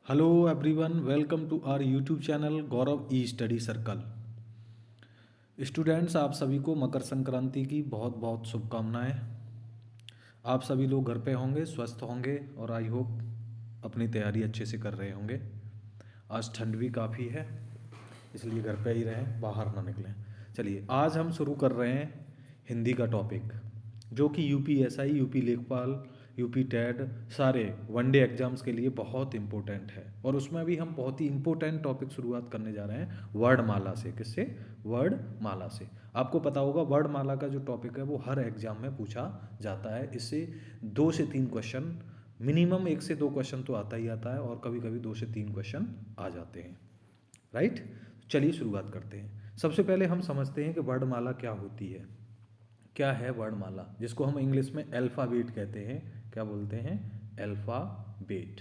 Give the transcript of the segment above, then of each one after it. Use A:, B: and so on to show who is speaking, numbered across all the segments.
A: Hello everyone, welcome to our YouTube channel Gaurav E study circle. Students, आप सभी को मकर संक्रांति की बहुत बहुत शुभकामनाएं। आप सभी लोग घर पे होंगे, स्वस्थ होंगे और आई होप अपनी तैयारी अच्छे से कर रहे होंगे। आज ठंड भी काफ़ी है, इसलिए घर पे ही रहें, बाहर ना निकलें। चलिए, आज हम शुरू कर रहे हैं हिंदी का टॉपिक, जो कि यूपीएसआई, यूपी लेखपाल, यूपी टेट सारे वनडे एग्जाम्स के लिए बहुत इंपॉर्टेंट है। और उसमें भी हम बहुत ही इंपॉर्टेंट टॉपिक शुरुआत करने जा रहे हैं वर्णमाला से। किससे? वर्णमाला से। आपको पता होगा वर्णमाला का जो टॉपिक है वो हर एग्जाम में पूछा जाता है। इससे 2 से 3 क्वेश्चन, मिनिमम 1 से 2 क्वेश्चन तो आता ही आता है, और कभी कभी 2 से 3 क्वेश्चन आ जाते हैं। राइट, चलिए शुरुआत करते हैं। सबसे पहले हम समझते हैं कि वर्णमाला क्या होती है। क्या है वर्णमाला, जिसको हम इंग्लिश में अल्फ़ाबेट कहते हैं। क्या बोलते हैं? अल्फ़ाबेट।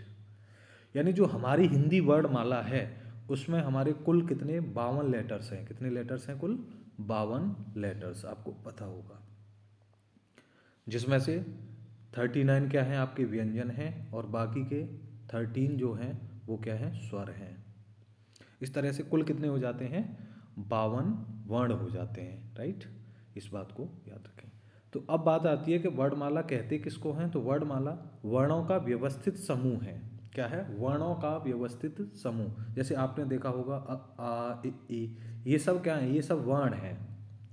A: यानी जो हमारी हिंदी वर्णमाला है उसमें हमारे कुल कितने 52 लेटर्स हैं। कितने लेटर्स हैं? कुल 52 लेटर्स, आपको पता होगा। जिसमें से 39 क्या हैं? आपके व्यंजन हैं, और बाकी के 13 जो हैं वो क्या हैं? स्वर हैं। इस तरह से कुल कितने हो जाते हैं? 52 वर्ण हो जाते हैं। राइट, इस बात को याद रखें। तो अब बात आती है कि वर्णमाला कहते किसको हैं। तो वर्णमाला वर्णों का व्यवस्थित समूह है। क्या है? वर्णों का व्यवस्थित समूह। जैसे आपने देखा होगा अ, आ, इ, ये सब क्या है? ये सब वर्ण हैं।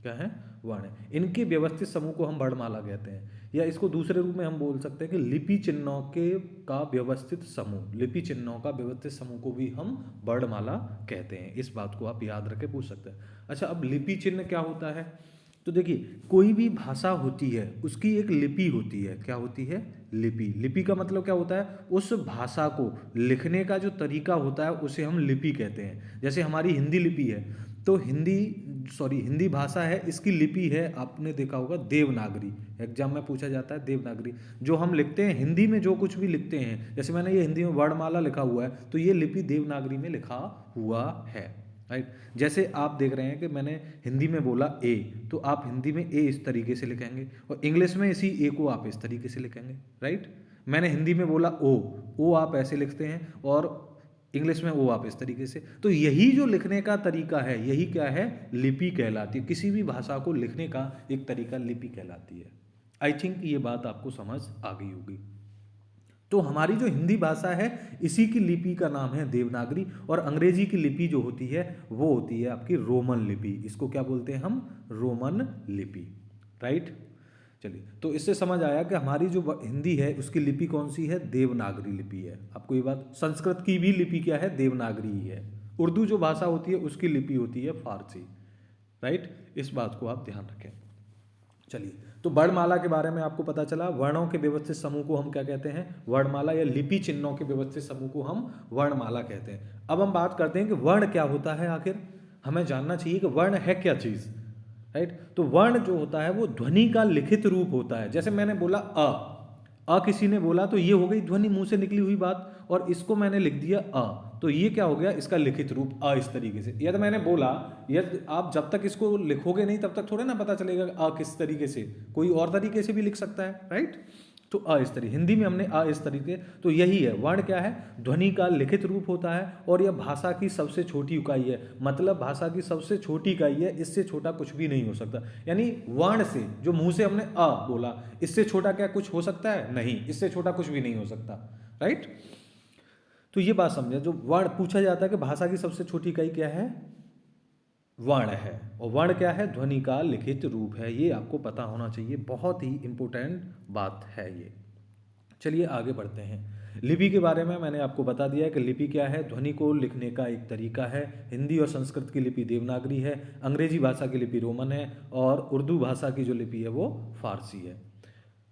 A: क्या है? वर्ण है। इनके व्यवस्थित समूह को हम वर्णमाला कहते हैं, या इसको दूसरे रूप में हम बोल सकते हैं कि लिपि चिन्हों के का व्यवस्थित समूह। लिपि चिन्हों का व्यवस्थित समूह को भी हम वर्णमाला कहते हैं। इस बात को आप याद रख के पूछ सकते हैं। अच्छा, अब लिपि चिन्ह क्या होता है? तो देखिए, कोई भी भाषा होती है उसकी एक लिपि होती है। क्या होती है? लिपि। लिपि का मतलब क्या होता है? उस भाषा को लिखने का जो तरीका होता है उसे हम लिपि कहते हैं। जैसे हमारी हिंदी लिपि है, तो हिंदी भाषा है, इसकी लिपि है, आपने देखा होगा, देवनागरी। एग्जाम में पूछा जाता है देवनागरी। जो हम लिखते हैं हिंदी में, जो कुछ भी लिखते हैं, जैसे मैंने ये हिंदी में वर्णमाला लिखा हुआ है, तो ये लिपि देवनागरी में लिखा हुआ है। राइट, जैसे आप देख रहे हैं कि मैंने हिंदी में बोला ए, तो आप हिंदी में ए इस तरीके से लिखेंगे, और इंग्लिश में इसी ए को आप इस तरीके से लिखेंगे। राइट, मैंने हिंदी में बोला ओ आप ऐसे लिखते हैं, और इंग्लिश में ओ आप इस तरीके से। तो यही जो लिखने का तरीका है, यही क्या है? लिपि कहलाती है। किसी भी भाषा को लिखने का एक तरीका लिपि कहलाती है। आई थिंक ये बात आपको समझ आ गई होगी। तो हमारी जो हिंदी भाषा है, इसी की लिपि का नाम है देवनागरी, और अंग्रेजी की लिपि जो होती है वो होती है आपकी रोमन लिपि। इसको क्या बोलते हैं हम? रोमन लिपि। राइट, चलिए, तो इससे समझ आया कि हमारी जो हिंदी है उसकी लिपि कौन सी है? देवनागरी लिपि है। आपको ये बात, संस्कृत की भी लिपि क्या है? देवनागरी ही है। उर्दू जो भाषा होती है उसकी लिपि होती है फारसी। राइट, इस बात को आप ध्यान रखें। चलिए, तो वर्णमाला के बारे में आपको पता चला। वर्णों के व्यवस्थित समूह को हम क्या कहते हैं? वर्णमाला, या लिपि चिन्हों के व्यवस्थित समूह को हम वर्णमाला कहते हैं। अब हम बात करते हैं कि वर्ण क्या होता है। आखिर हमें जानना चाहिए कि वर्ण है क्या चीज़। राइट, तो वर्ण जो होता है वो ध्वनि का लिखित रूप होता है। जैसे मैंने बोला किसी ने बोला, तो ये हो गई ध्वनि, मुंह से निकली हुई बात, और इसको मैंने लिख दिया तो ये क्या हो गया? इसका लिखित रूप इस तरीके से। यदि मैंने बोला, यदि आप जब तक इसको लिखोगे नहीं तब तक थोड़े ना पता चलेगा किस तरीके से। कोई और तरीके से भी लिख सकता है। राइट, तो इस तरीके, हिंदी में हमने इस तरीके। तो यही है वर्ण। क्या है? ध्वनि का लिखित रूप होता है, और यह भाषा की सबसे छोटी इकाई है। मतलब भाषा की सबसे छोटी इकाई है, इससे छोटा कुछ भी नहीं हो सकता। यानी वर्ण से, जो मुंह से हमने बोला, इससे छोटा क्या कुछ हो सकता है? नहीं, इससे छोटा कुछ भी नहीं हो सकता। राइट, तो ये बात समझे। जो वर्ण पूछा जाता है कि भाषा की सबसे छोटी इकाई क्या है? वर्ण है। और वर्ण क्या है? ध्वनि का लिखित रूप है। ये आपको पता होना चाहिए, बहुत ही इंपॉर्टेंट बात है ये। चलिए आगे बढ़ते हैं। लिपि के बारे में मैंने आपको बता दिया है कि लिपि क्या है? ध्वनि को लिखने का एक तरीका है। हिंदी और संस्कृत की लिपि देवनागरी है, अंग्रेजी भाषा की लिपि रोमन है, और उर्दू भाषा की जो लिपि है वो फारसी है।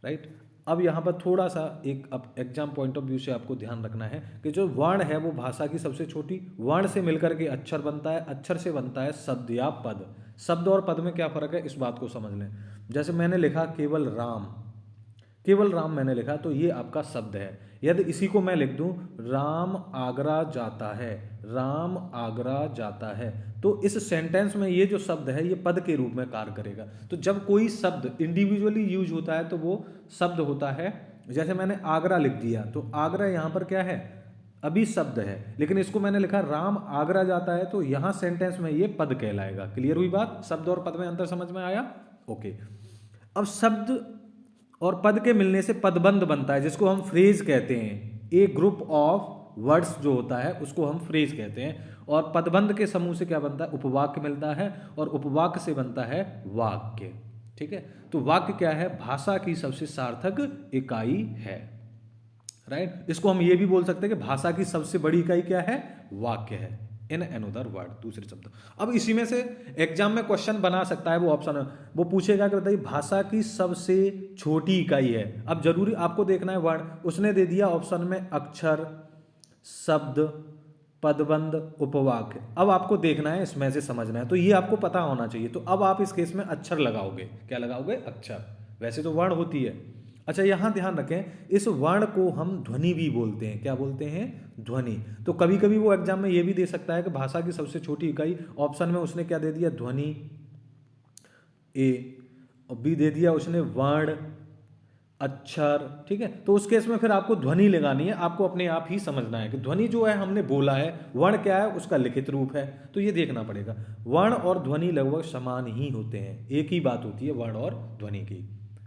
A: राइट, अब यहाँ पर थोड़ा सा एक अब एग्जाम पॉइंट ऑफ व्यू से आपको ध्यान रखना है कि जो वर्ण है वो भाषा की सबसे छोटी। वर्ण से मिलकर के अक्षर बनता है, अक्षर से बनता है शब्द या पद। शब्द और पद में क्या फर्क है, इस बात को समझ लें। जैसे मैंने लिखा केवल राम, केवल राम मैंने लिखा, तो ये आपका शब्द है। यदि इसी को मैं लिख दूं राम आगरा जाता है, राम आगरा जाता है, तो इस सेंटेंस में ये जो शब्द है ये पद के रूप में कार्य करेगा। तो जब कोई शब्द इंडिविजुअली यूज होता है तो वो शब्द होता है। जैसे मैंने आगरा लिख दिया, तो आगरा यहाँ पर क्या है? अभी शब्द है, लेकिन इसको मैंने लिखा राम आगरा जाता है, तो यहां सेंटेंस में ये पद कहलाएगा। क्लियर हुई बात? शब्द और पद में अंतर समझ में आया? ओके। अब शब्द और पद के मिलने से पदबंध बनता है, जिसको हम फ्रेज कहते हैं। एक ग्रुप ऑफ वर्ड्स जो होता है उसको हम फ्रेज कहते हैं। और पदबंध के समूह से क्या बनता है? उपवाक्य मिलता है, और उपवाक्य से बनता है वाक्य। ठीक है, तो वाक्य क्या है? भाषा की सबसे सार्थक इकाई है। राइट, इसको हम ये भी बोल सकते हैं कि भाषा की सबसे बड़ी इकाई क्या है? वाक्य है, इन अनदर वर्ड, दूसरे शब्द। अब इसी में से एग्जाम में क्वेश्चन बना सकता है, वो ऑप्शन है, वो पूछेगा कि बताइए भाषा की सबसे छोटी इकाई है। अब जरूरी आपको देखना है वर्ण, उसने दे दिया ऑप्शन में अक्षर, शब्द, पदबंध, उपवाक्य। अब आपको देखना है, इसमें से समझना है, तो ये आपको पता होना चाहिए। तो अब आप इस केस में अक्षर लगाओगे। क्या लगाओगे? अक्षर। वैसे तो वर्ण होती है। अच्छा, यहां ध्यान रखें, इस वर्ण को हम ध्वनि भी बोलते हैं। क्या बोलते हैं? ध्वनि। तो कभी कभी वो एग्जाम में ये भी दे सकता है कि भाषा की सबसे छोटी इकाई, ऑप्शन में उसने क्या दे दिया? ध्वनि ए, और बी दे दिया उसने वर्ण, अक्षर। ठीक है, तो उस केस में फिर आपको ध्वनि लगानी है। आपको अपने आप ही समझना है कि ध्वनि जो है हमने बोला है, वर्ण क्या है? उसका लिखित रूप है। तो ये देखना पड़ेगा। वर्ण और ध्वनि लगभग समान ही होते हैं, एक ही बात होती है वर्ण और ध्वनि की।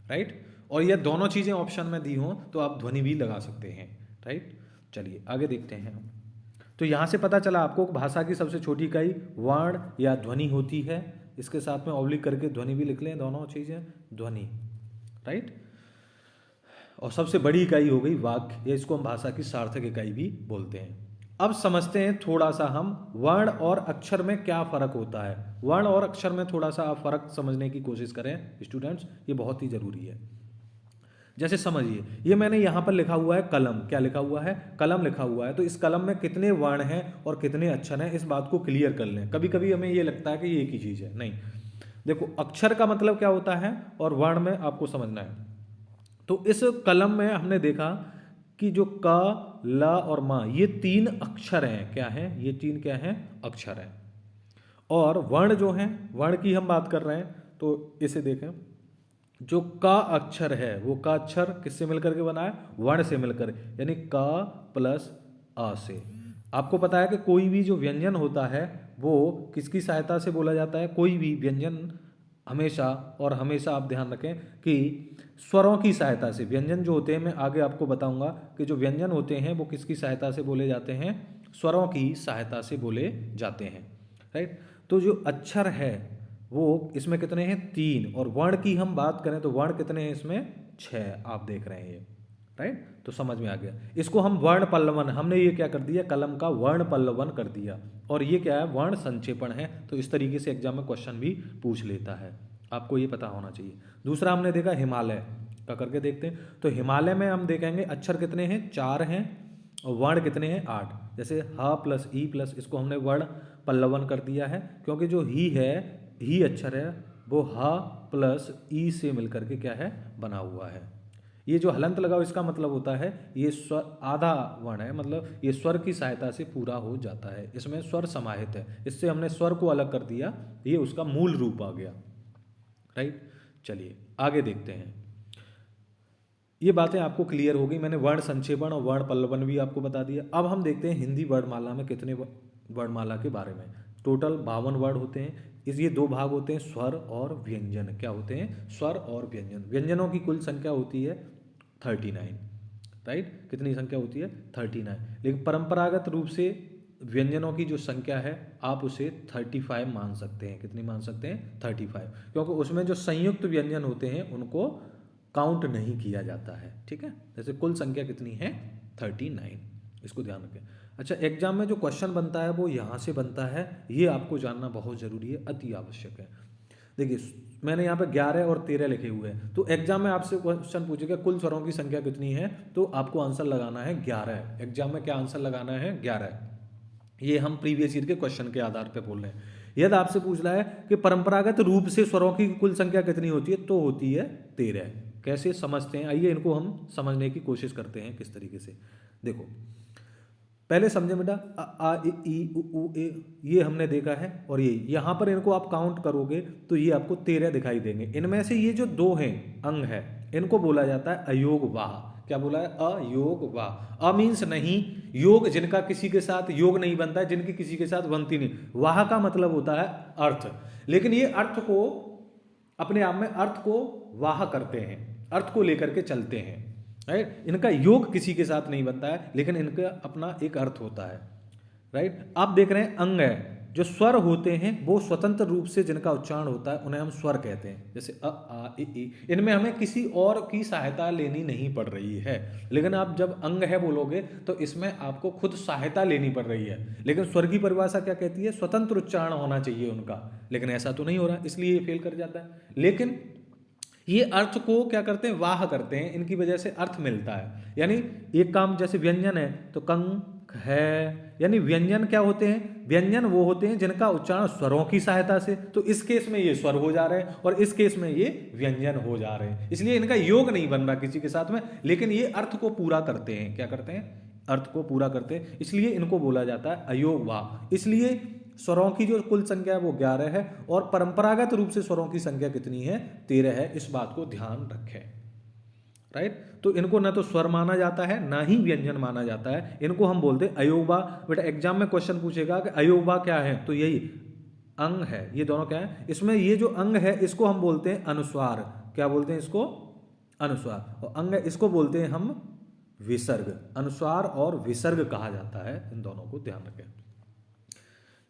A: राइट, और ये दोनों चीजें ऑप्शन में दी हों तो आप ध्वनि भी लगा सकते हैं। राइट, चलिए आगे देखते हैं हम। तो यहां से पता चला आपको भाषा की सबसे छोटी इकाई वर्ण या ध्वनि होती है। इसके साथ में ऑब्लिक करके ध्वनि भी लिख लें, दोनों चीजें ध्वनि। राइट, और सबसे बड़ी इकाई हो गई वाक्य, या इसको हम भाषा की सार्थक इकाई भी बोलते हैं। अब समझते हैं थोड़ा सा हम वर्ण और अक्षर में क्या फर्क होता है। वर्ण और अक्षर में थोड़ा सा आप फर्क समझने की कोशिश करें स्टूडेंट्स, ये बहुत ही जरूरी है। जैसे समझिए, ये मैंने यहां पर लिखा हुआ है कलम। क्या लिखा हुआ है? कलम लिखा हुआ है। तो इस कलम में कितने वर्ण हैं और कितने अक्षर हैं, इस बात को क्लियर कर लें। कभी कभी हमें ये लगता है कि ये एक ही चीज है, नहीं। देखो, अक्षर का मतलब क्या होता है और वर्ण में आपको समझना है। तो इस कलम में हमने देखा कि जो क, ल और म, ये तीन अक्षर हैं। क्या हैं? ये तीन क्या हैं? अक्षर हैं। और वर्ण जो हैं, वर्ण की हम बात कर रहे हैं, तो इसे देखें, जो का अक्षर है वो का अक्षर किससे मिलकर के बना है? वर्ण से मिलकर, यानी का प्लस अ से। आपको पता है कि कोई भी जो व्यंजन होता है वो किसकी सहायता से बोला जाता है? कोई भी व्यंजन हमेशा और हमेशा आप ध्यान रखें कि स्वरों की सहायता से। व्यंजन जो होते हैं, मैं आगे आपको बताऊंगा कि जो व्यंजन होते हैं वो किसकी सहायता से बोले जाते हैं? स्वरों की सहायता से बोले जाते हैं। राइट, तो जो अक्षर है वो इसमें कितने हैं? 3। और वर्ण की हम बात करें तो वर्ण कितने हैं इसमें? 6। आप देख रहे हैं ये। राइट, तो समझ में आ गया। इसको हम वर्ण पल्लवन, हमने ये क्या कर दिया? कलम का वर्ण पल्लवन कर दिया। और ये क्या है? वर्ण संक्षेपण है। तो इस तरीके से एग्जाम में क्वेश्चन भी पूछ लेता है, आपको ये पता होना चाहिए। दूसरा हमने देखा हिमालय का, करके देखते हैं। तो हिमालय में हम देखेंगे अक्षर कितने हैं? 4 हैं, और वर्ण कितने हैं? 8। जैसे ह प्लस ई प्लस, इसको हमने वर्ण पल्लवन कर दिया है, क्योंकि जो ही है, ही अक्षर है, वो ह प्लस ई से मिलकर के क्या है? बना हुआ है। ये जो हलंत लगाओ, इसका मतलब होता है ये स्वर आधा वर्ण है, मतलब ये स्वर की सहायता से पूरा हो जाता है। इसमें स्वर समाहित है, इससे हमने स्वर को अलग कर दिया, ये उसका मूल रूप आ गया। राइट, चलिए आगे देखते हैं। ये बातें आपको क्लियर हो गई। मैंने वर्ण संक्षेपण और वर्ण पल्लवन भी आपको बता दिया। अब हम देखते हैं हिंदी वर्णमाला में कितने वर्णमाला के बारे में। टोटल 52 वर्ड होते हैं। ये 2 भाग होते हैं, स्वर और व्यंजन। क्या होते हैं? स्वर और व्यंजन। व्यंजनों की कुल संख्या होती है 39। राइट, कितनी संख्या होती है? 39। लेकिन परंपरागत रूप से व्यंजनों की जो संख्या है आप उसे 35 मान सकते हैं। कितनी मान सकते हैं? 35, क्योंकि उसमें जो संयुक्त व्यंजन होते हैं उनको काउंट नहीं किया जाता है। ठीक है, जैसे कुल संख्या कितनी है? 39। इसको ध्यान रखें। अच्छा, एग्जाम में जो क्वेश्चन बनता है वो यहाँ से बनता है, ये आपको जानना बहुत जरूरी है, अति आवश्यक है। देखिए, मैंने यहाँ पे 11 और 13 लिखे हुए हैं। तो एग्जाम में आपसे क्वेश्चन पूछेगा कुल स्वरों की संख्या कितनी है, तो आपको आंसर लगाना है 11। एग्जाम में क्या आंसर लगाना है? 11। ये हम प्रीवियस ईयर के क्वेश्चन के आधार पर बोल रहे हैं। यदि आपसे पूछ रहा है कि परंपरागत रूप से स्वरों की कुल संख्या कितनी होती है, तो होती है 13। कैसे समझते हैं? आइए इनको हम समझने की कोशिश करते हैं किस तरीके से। देखो, पहले समझे बेटा, अ आ इ ई उ ऊ ए, ये हमने देखा है। और ये यहाँ पर इनको आप काउंट करोगे तो ये आपको 13 दिखाई देंगे। इनमें से ये जो 2 हैं अंग है, इनको बोला जाता है अयोग वाह। क्या बोला है? अयोग वाह। अ मीन्स नहीं, योग जिनका किसी के साथ योग नहीं बनता है, जिनकी किसी के साथ बनती नहीं, वाह का मतलब होता है अर्थ। लेकिन ये अर्थ को अपने आप में अर्थ को वाह करते हैं, अर्थ को लेकर के चलते हैं, राइट। इनका योग किसी के साथ नहीं बनता है, लेकिन इनका अपना एक अर्थ होता है, राइट। आप देख रहे हैं अंग है, जो स्वर होते हैं वो स्वतंत्र रूप से जिनका उच्चारण होता है उन्हें हम स्वर कहते हैं। जैसे अ आ इ, इनमें हमें किसी और की सहायता लेनी नहीं पड़ रही है। लेकिन आप जब अंग है बोलोगे तो इसमें आपको खुद सहायता लेनी पड़ रही है। लेकिन स्वर की परिभाषा क्या कहती है? स्वतंत्र उच्चारण होना चाहिए उनका, लेकिन ऐसा तो नहीं हो रहा, इसलिए ये फेल कर जाता है। लेकिन ये अर्थ को क्या करते हैं? वाह करते हैं, इनकी वजह से अर्थ मिलता है। यानी एक काम, जैसे व्यंजन है तो कंक है, यानी व्यंजन क्या होते हैं? व्यंजन वो होते हैं जिनका उच्चारण स्वरों की सहायता से, तो इस केस में ये स्वर हो जा रहे हैं और इस केस में ये व्यंजन हो जा रहे हैं। इसलिए इनका योग नहीं बन रहा किसी के साथ में, लेकिन ये अर्थ को पूरा करते हैं। क्या करते हैं? अर्थ को पूरा करते हैं, इसलिए इनको बोला जाता है अयोग वाह। इसलिए स्वरों की जो कुल संख्या है वो 11 है और परंपरागत रूप से स्वरों की संख्या कितनी है? 13 है। इस बात को ध्यान रखें, राइट। तो इनको ना तो स्वर माना जाता है ना ही व्यंजन माना जाता है, इनको हम बोलते हैं अयोगवा। बेटा एग्जाम में क्वेश्चन पूछेगा कि अयोगवा क्या है, तो यही अंग है। ये दोनों क्या है? इसमें ये जो अंग है इसको हम बोलते हैं अनुस्वार। क्या बोलते हैं इसको? अनुस्वार। और अंग है इसको बोलते हैं हम विसर्ग। अनुस्वार और विसर्ग कहा जाता है, इन दोनों को ध्यान रखें,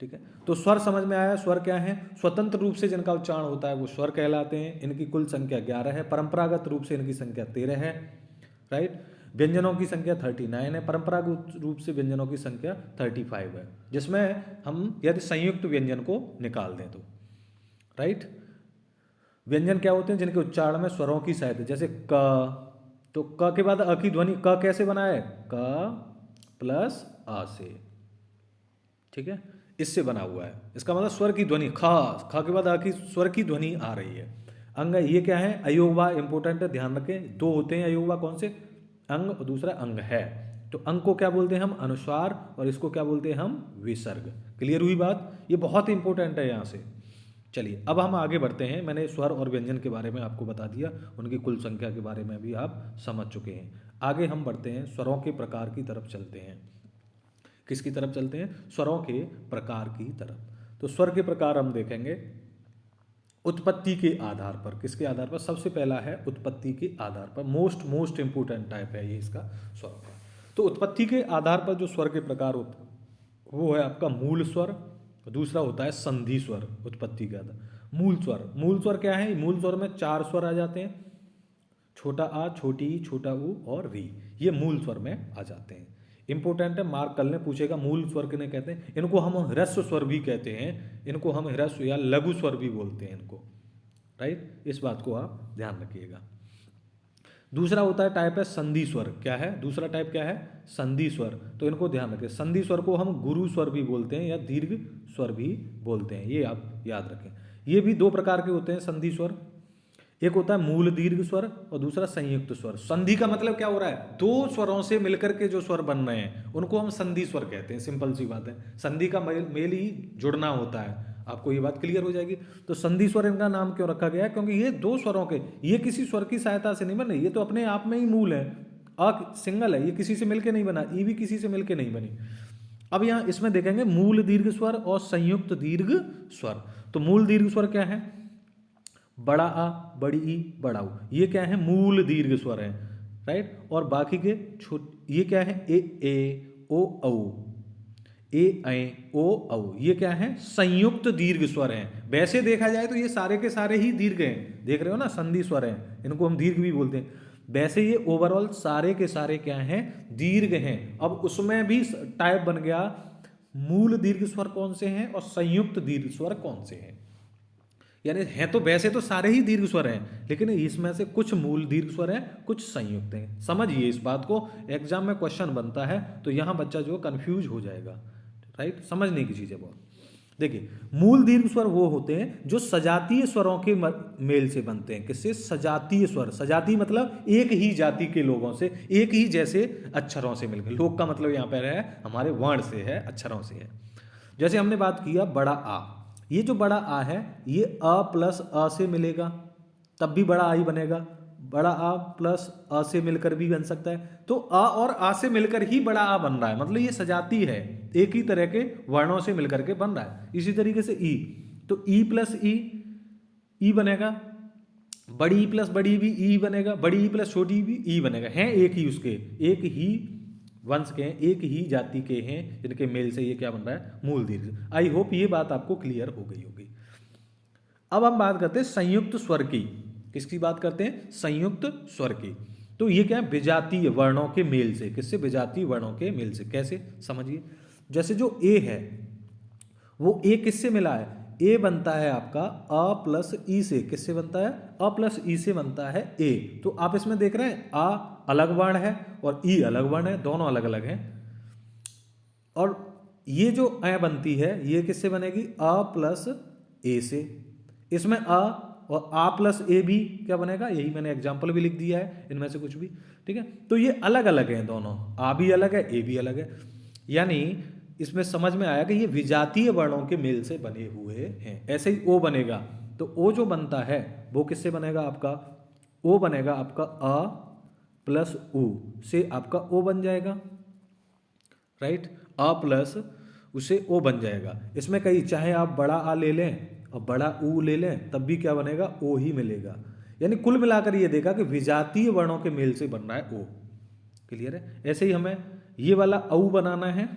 A: ठीक है। तो स्वर समझ में आया। स्वर क्या है? स्वतंत्र रूप से जिनका उच्चारण होता है वो स्वर कहलाते हैं। इनकी कुल संख्या 11 है, परंपरागत रूप से इनकी संख्या 13 है, राइट। व्यंजनों की संख्या 39 है, परंपरागत रूप से व्यंजनों की संख्या 35 है, जिसमें हम यदि संयुक्त व्यंजन को निकाल दें तो, राइट। व्यंजन क्या होते हैं? जिनके उच्चारण में स्वरों की सहायता, जैसे क, तो क के बाद अ की ध्वनि क कैसे बना है? क प्लस आ से, ठीक है, इससे बना हुआ है। इसका मतलब स्वर की ध्वनि ख के बाद आ की स्वर की ध्वनि आ रही है। अंग ये क्या है? अयोगवा। इंपोर्टेंट है, ध्यान रखें, दो होते हैं अयोगवा। कौन से? अंग और दूसरा अंग है। तो अंग को क्या बोलते हैं हम? अनुस्वार, और इसको क्या बोलते हैं हम? विसर्ग। क्लियर हुई बात? ये बहुत इंपॉर्टेंट है यहाँ से। चलिए अब हम आगे बढ़ते हैं। मैंने स्वर और व्यंजन के बारे में आपको बता दिया, उनकी कुल संख्या के बारे में भी आप समझ चुके हैं। आगे हम बढ़ते हैं, स्वरों के प्रकार की तरफ चलते हैं। किसकी तरफ चलते हैं? स्वरों के प्रकार की तरफ। तो स्वर के प्रकार हम देखेंगे उत्पत्ति के आधार पर। किसके आधार पर? सबसे पहला है उत्पत्ति के आधार पर। मोस्ट इंपोर्टेंट टाइप है ये इसका स्वर का। तो उत्पत्ति के आधार पर जो स्वर के प्रकार होते वो है आपका मूल स्वर, दूसरा होता है संधि स्वर। उत्पत्ति के आधार मूल स्वर। मूल स्वर क्या है? मूल स्वर में 4 स्वर आ जाते हैं, छोटा आ, छोटी ई, छोटा ऊ और री। ये मूल स्वर में आ जाते हैं। इंपोर्टेंट है, मार्क कर लें, पूछेगा मूल स्वर किन्हें कहते हैं। इनको हम ह्रस्व स्वर भी कहते हैं, इनको हम ह्रस्व या लघु स्वर भी बोलते हैं इनको, राइट। इस बात को आप ध्यान रखिएगा। दूसरा होता है टाइप है संधि स्वर। क्या है दूसरा टाइप? क्या है? संधि स्वर। तो इनको ध्यान रखें, संधि स्वर को हम गुरु स्वर भी बोलते हैं या दीर्घ स्वर भी बोलते हैं, ये आप याद रखें। ये भी 2 प्रकार के होते हैं संधि स्वर। एक होता है मूल दीर्घ स्वर और दूसरा संयुक्त स्वर। संधि का मतलब क्या हो रहा है? 2 स्वरों से मिलकर के जो स्वर बन रहे हैं उनको हम संधि स्वर कहते हैं। सिंपल सी बात है, संधि का मेल ही जुड़ना होता है। आपको ये बात क्लियर हो जाएगी। तो संधि स्वर इनका नाम क्यों रखा गया है? क्योंकि ये 2 स्वरों के, ये किसी स्वर की सहायता से नहीं बने, ये तो अपने आप में ही मूल है। अ सिंगल है, ये किसी से मिलकर नहीं बना, ई भी किसी से मिलकर नहीं बनी। अब यहाँ इसमें देखेंगे मूल दीर्घ स्वर और संयुक्त दीर्घ स्वर। तो मूल दीर्घ स्वर क्या है? बड़ा आ, बड़ी ई, बड़ा ऊ, ये क्या है? मूल दीर्घ स्वर है, राइट। और बाकी के ये क्या है? ए ओ औ, ए ऐ ओ औ, ये क्या है? संयुक्त दीर्घ स्वर हैं। वैसे देखा जाए तो ये सारे के सारे ही दीर्घ हैं, देख रहे हो ना, संधि स्वर हैं, इनको हम दीर्घ भी बोलते हैं। वैसे ये ओवरऑल सारे के सारे क्या हैं? दीर्घ हैं। अब उसमें भी टाइप बन गया, मूल दीर्घ स्वर कौन से हैं और संयुक्त दीर्घ स्वर कौन से हैं। यानी हैं तो वैसे तो सारे ही दीर्घ स्वर हैं, लेकिन इसमें से कुछ मूल दीर्घ स्वर हैं, कुछ संयुक्त हैं। समझिए इस बात को, एग्जाम में क्वेश्चन बनता है तो यहां बच्चा जो कंफ्यूज हो जाएगा, राइट। समझने की चीज है बहुत। देखिए मूल दीर्घ स्वर वो होते हैं जो सजातीय स्वरों के मेल से बनते हैं। किससे? सजातीय स्वर। सजातीय मतलब एक ही जाति के लोगों से, एक ही जैसे अक्षरों से मिलकर। लोग का मतलब यहाँ पर है हमारे वर्ण से है, अक्षरों से है। जैसे हमने बात किया बड़ा आ, ये जो बड़ा आ है ये अ प्लस अ से मिलेगा तब भी बड़ा आ ही बनेगा, बड़ा आ प्लस अ से मिलकर भी बन सकता है। तो अ और आ से मिलकर ही बड़ा आ बन रहा है, मतलब ये सजाती है, एक ही तरह के वर्णों से मिलकर के बन रहा है। इसी तरीके से ई, तो ई प्लस ई बनेगा, बड़ी ई प्लस बड़ी भी ई बनेगा, बड़ी ई प्लस छोटी भी ई बनेगा। हैं एक ही उसके, एक ही वंश के हैं, एक ही जाति के हैं, जिनके मेल से ये क्या बन रहा है, मूल दीर्घ। आई होप ये बात आपको क्लियर हो गई होगी। अब हम बात करते हैं संयुक्त स्वर की। किसकी बात करते हैं, संयुक्त स्वर की। तो ये क्या है, विजातीय वर्णों के मेल से। किससे, विजातीय वर्णों के मेल से। कैसे, समझिए। जैसे जो ए है, वो ए किससे मिला है, ए बनता है आपका अ प्लस ई से। किससे बनता है, अ प्लस ई से बनता है ए। तो आप इसमें देख रहे हैं आ अलग वर्ण है और ई अलग वर्ण है, दोनों अलग अलग हैं। और ये जो अ बनती है, ये किससे बनेगी, अ प्लस ए से। इसमें अ और आ प्लस ए भी क्या बनेगा, यही मैंने एग्जाम्पल भी लिख दिया है, इनमें से कुछ भी, ठीक है। तो ये अलग अलग हैं दोनों, आ भी अलग है, ए भी अलग है। यानी इसमें समझ में आया कि ये विजातीय वर्णों के मेल से बने हुए हैं। ऐसे ही ओ बनेगा, तो ओ जो बनता है वो किससे बनेगा आपका, ओ बनेगा आपका अ प्लस उ से आपका ओ बन जाएगा, राइट। अ प्लस उसे ओ बन जाएगा। इसमें कहीं चाहे आप बड़ा आ ले लें और बड़ा ऊ ले लें, तब भी क्या बनेगा, ओ ही मिलेगा। यानी कुल मिलाकर ये देखा कि विजातीय वर्णों के मेल से बन रहा है ओ। क्लियर है। ऐसे ही हमें ये वाला औ बनाना है,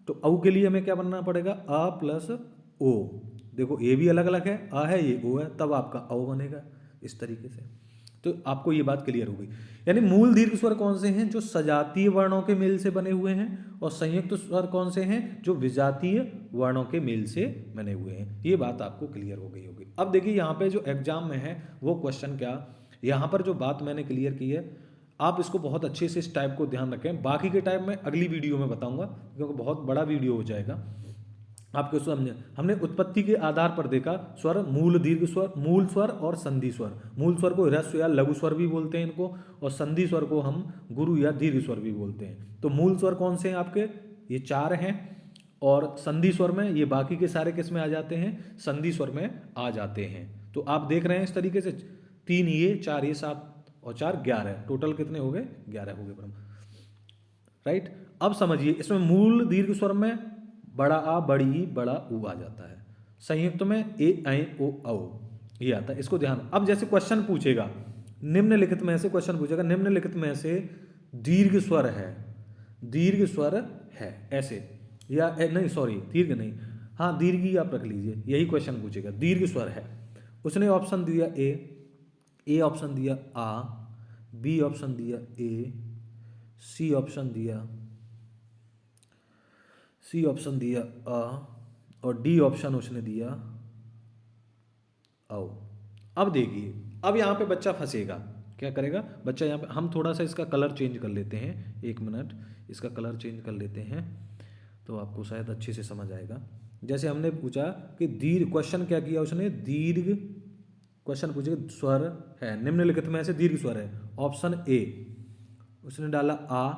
A: तो औ के लिए हमें क्या बनना पड़ेगा, अ प्लस ओ। देखो ए भी अलग अलग है, आ है ये ओ है, तब आपका औ बनेगा इस तरीके से। तो आपको ये बात क्लियर हो गई। यानी मूल दीर्घ स्वर कौन से हैं, जो सजातीय वर्णों के मेल से बने हुए हैं, और संयुक्त स्वर कौन से हैं, जो विजातीय वर्णों के मेल से बने हुए हैं। ये बात आपको क्लियर हो गई होगी। अब देखिए यहाँ पे जो एग्जाम में है वो क्वेश्चन क्या, यहाँ पर जो बात मैंने क्लियर की है, आप इसको बहुत अच्छे से इस टाइप को ध्यान रखें। बाकी के टाइप में अगली वीडियो में बताऊंगा, क्योंकि बहुत बड़ा वीडियो हो जाएगा। आपको समझे, हमने उत्पत्ति के आधार पर देखा स्वर, मूल दीर्घ स्वर, मूल स्वर और संधि स्वर। मूल स्वर को ह्रस्व या लघु स्वर भी बोलते हैं इनको, और संधि स्वर को हम गुरु या दीर्घ स्वर भी बोलते हैं। तो मूल स्वर कौन से हैं आपके, ये 4 हैं, और संधि स्वर में ये बाकी के सारे किस में आ जाते हैं, संधि स्वर में आ जाते हैं। तो आप देख रहे हैं इस तरीके से 3 ये 4 ये 7 और 4 11, टोटल कितने हो गए, 11 हो गए ब्रह्म, राइट। अब समझिए इसमें मूल दीर्घ स्वर में बड़ा आ बड़ी ई बड़ा ऊ आ जाता है, संयुक्त में ए ऐ ओ औ ये आता है, इसको ध्यान। अब जैसे क्वेश्चन पूछेगा, निम्नलिखित में से क्वेश्चन पूछेगा, निम्नलिखित में से दीर्घ स्वर है, दीर्घ स्वर है ऐसे, या नहीं सॉरी दीर्घ नहीं, हाँ दीर्घ ही आप रख लीजिए, यही क्वेश्चन पूछेगा, दीर्घ स्वर है। उसने ऑप्शन दिया ए ऑप्शन दिया आ, बी ऑप्शन दिया ए, सी ऑप्शन दिया अ, और डी ऑप्शन उसने दिया औ। अब देखिए, अब यहाँ पे बच्चा फंसेगा, क्या करेगा बच्चा, यहाँ पे हम थोड़ा सा इसका कलर चेंज कर लेते हैं, 1 मिनट इसका कलर चेंज कर लेते हैं, तो आपको शायद अच्छे से समझ आएगा। जैसे हमने पूछा कि दीर्घ, क्वेश्चन क्या किया उसने, दीर्घ क्वेश्चन पूछे स्वर है, निम्नलिखित में से दीर्घ स्वर है। ऑप्शन ए उसने डाला आ,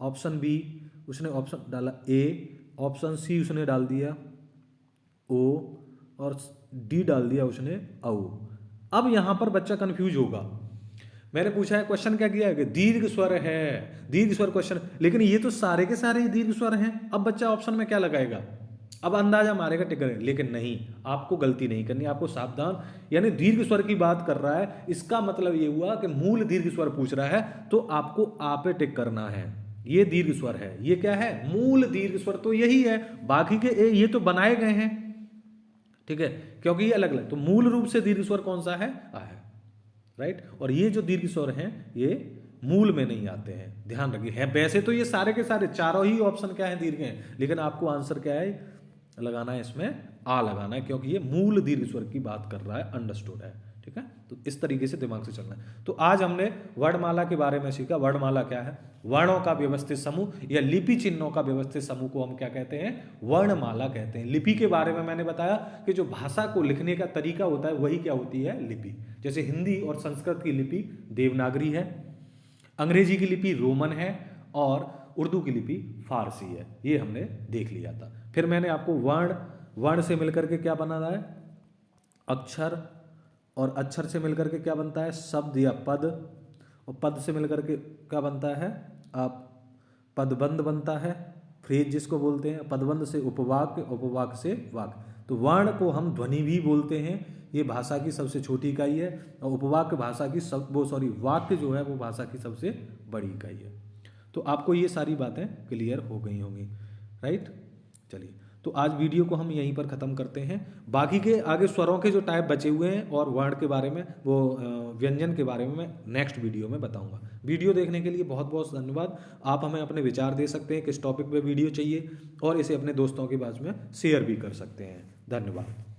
A: ऑप्शन बी उसने ऑप्शन डाला ए, ऑप्शन सी उसने डाल दिया ओ, और डी डाल दिया उसने औ। अब यहां पर बच्चा कंफ्यूज होगा। मैंने पूछा है क्वेश्चन क्या किया है कि दीर्घ स्वर है, दीर्घ स्वर क्वेश्चन, लेकिन ये तो सारे के सारे दीर्घ स्वर हैं। अब बच्चा ऑप्शन में क्या लगाएगा, अब अंदाजा मारेगा टिक, लेकिन नहीं, आपको गलती नहीं करनी, आपको सावधान। यानी दीर्घ स्वर की बात कर रहा है, इसका मतलब ये हुआ कि मूल दीर्घ स्वर पूछ रहा है, तो आपको आ पे टिक करना है। ये दीर्घ स्वर है, ये क्या है, मूल दीर्घ स्वर तो यही है, बाकी के ये तो बनाए गए हैं, ठीक है, क्योंकि ये अलग अलग। तो मूल रूप से दीर्घ स्वर कौन सा है, आ है, राइट। और ये जो दीर्घ स्वर हैं ये मूल में नहीं आते हैं, ध्यान रखिए। है वैसे तो ये सारे के सारे चारों ही ऑप्शन क्या है, दीर्घ हैं, लेकिन आपको आंसर क्या है लगाना है, इसमें आ लगाना है, क्योंकि ये मूल दीर्घ स्वर की बात कर रहा है, अंडरस्टूड है, ठीक है। तो इस तरीके से दिमाग से चलना है। तो आज हमने वर्णमाला के बारे में सीखा। वर्णमाला क्या है, वर्णों का व्यवस्थित समूह या लिपि चिन्हों का व्यवस्थित समूह को हम क्या कहते हैं, वर्णमाला कहते हैं। लिपि के बारे में मैंने बताया कि जो भाषा को लिखने का तरीका होता है वही क्या होती है, लिपि। जैसे हिंदी और संस्कृत की लिपि देवनागरी है, अंग्रेजी की लिपि रोमन है, और उर्दू की लिपि फारसी है। ये हमने देख लिया था। फिर मैंने आपको वर्ण से मिलकर के क्या बनाना है, अक्षर, और अक्षर से मिलकर के क्या बनता है, शब्द या पद, और पद से मिलकर के क्या बनता है, आप पदबंध बनता है, फ्रेज जिसको बोलते हैं। पदबंध से उपवाक्य, उपवाक्य से वाक्य। तो वर्ण को हम ध्वनि भी बोलते हैं, ये भाषा की सबसे छोटी इकाई है, और उपवाक्य भाषा की वाक्य जो है वो भाषा की सबसे बड़ी इकाई है। तो आपको ये सारी बातें क्लियर हो गई होंगी, राइट। चलिए, तो आज वीडियो को हम यहीं पर ख़त्म करते हैं। बाकी के आगे स्वरों के जो टाइप बचे हुए हैं और वर्ण के बारे में, वो व्यंजन के बारे में मैं नेक्स्ट वीडियो में बताऊंगा। वीडियो देखने के लिए बहुत बहुत धन्यवाद। आप हमें अपने विचार दे सकते हैं किस टॉपिक पे वीडियो चाहिए, और इसे अपने दोस्तों के पास में शेयर भी कर सकते हैं। धन्यवाद।